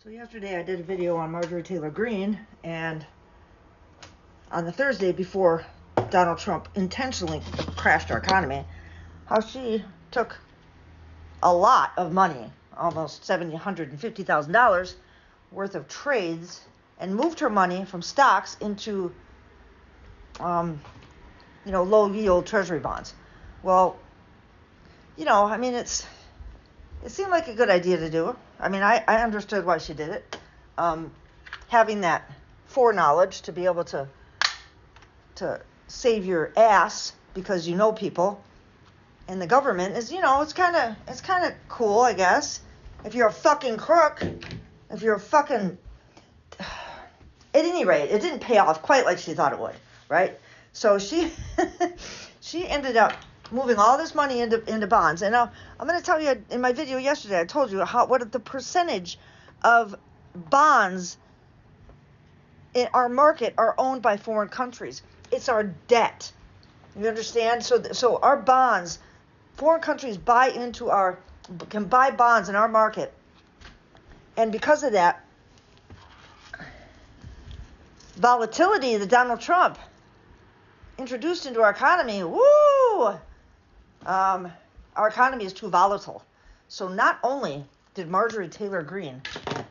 So yesterday I did a video on Marjorie Taylor Green, and on the Thursday before Donald Trump intentionally crashed our economy, how she took a lot of money, almost $750,000 worth of trades, and moved her money from stocks into low yield treasury bonds. Well, I mean, it seemed like a good idea to do. I mean, I understood why she did it. Having that foreknowledge to be able to save your ass because you know people in the government is, it's kind of cool, I guess. If you're a fucking crook, if you're a fucking... At any rate, it didn't pay off quite like she thought it would, right? So she ended up moving all this money into bonds. And now I'm going to tell you, in my video yesterday, I told you what the percentage of bonds in our market are owned by foreign countries. It's our debt. You understand? So our bonds, foreign countries can buy bonds in our market. And because of that volatility that Donald Trump introduced into our economy, our economy is too volatile. So not only did Marjorie Taylor Green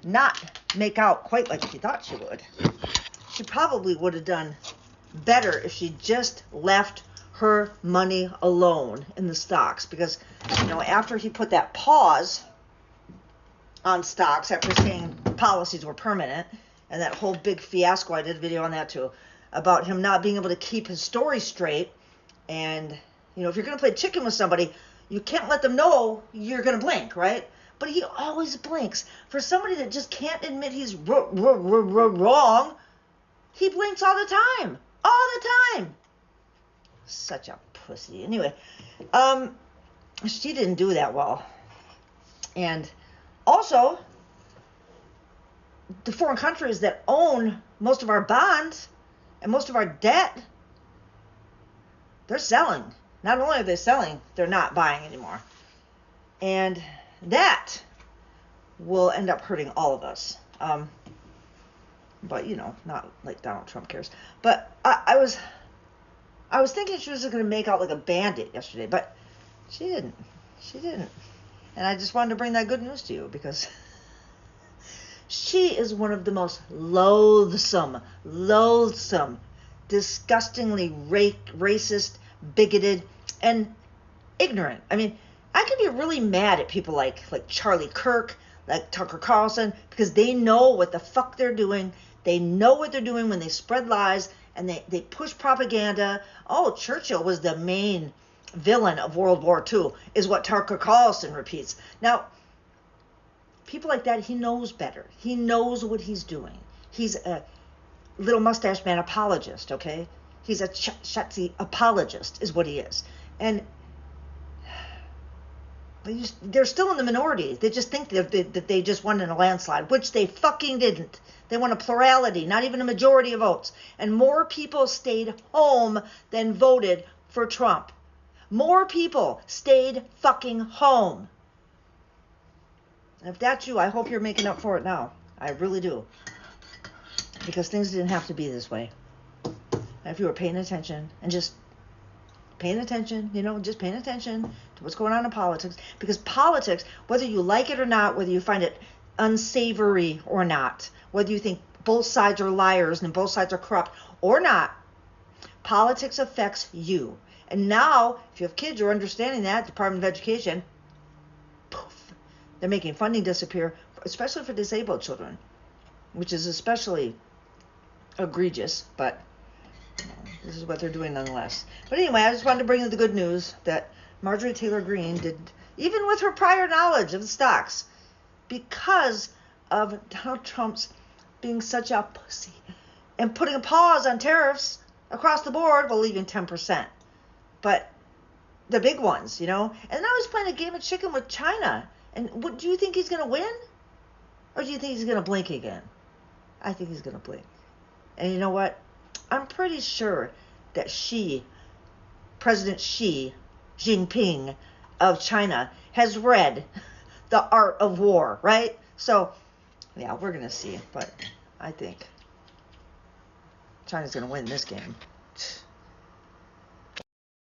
not make out quite like she thought she would, she probably would have done better if she just left her money alone in the stocks. Because, after he put that pause on stocks after saying policies were permanent, and that whole big fiasco, I did a video on that too, about him not being able to keep his story straight. And, if you're going to play chicken with somebody, you can't let them know you're going to blink, right? But he always blinks. For somebody that just can't admit he's wrong, he blinks all the time. All the time. Such a pussy. Anyway, she didn't do that well. And also, the foreign countries that own most of our bonds and most of our debt, they're selling. Not only are they selling, they're not buying anymore. And that will end up hurting all of us. But, not like Donald Trump cares. But I was thinking she was going to make out like a bandit yesterday, but she didn't. She didn't. And I just wanted to bring that good news to you because she is one of the most loathsome, disgustingly racist, bigoted, and ignorant. I mean, I can be really mad at people like Charlie Kirk, like Tucker Carlson, because they know what the fuck they're doing. They know what they're doing when they spread lies and they push propaganda. Oh, Churchill was the main villain of World War II, is what Tucker Carlson repeats. Now, people like that, he knows better. He knows what he's doing. He's a little mustache man apologist, okay? He's a Shotzi apologist is what he is. And they're still in the minority. They just think that they just won in a landslide, which they fucking didn't. They won a plurality, not even a majority of votes. And more people stayed home than voted for Trump. More people stayed fucking home. And if that's you, I hope you're making up for it now. I really do. Because things didn't have to be this way. And if you were paying attention and just paying attention, just paying attention to what's going on in politics. Because politics, whether you like it or not, whether you find it unsavory or not, whether you think both sides are liars and both sides are corrupt or not, politics affects you. And now, if you have kids, you're understanding that, Department of Education, poof, they're making funding disappear, especially for disabled children, which is especially egregious, but this is what they're doing nonetheless. But anyway, I just wanted to bring you the good news that Marjorie Taylor Green did, even with her prior knowledge of the stocks, because of Donald Trump's being such a pussy and putting a pause on tariffs across the board, well, leaving 10%. But the big ones, And now he's playing a game of chicken with China. And what do you think he's going to win? Or do you think he's going to blink again? I think he's going to blink. And you know what? I'm pretty sure that President Xi Jinping of China, has read The Art of War, right? So Yeah, we're going to see. But I think China's going to win this game.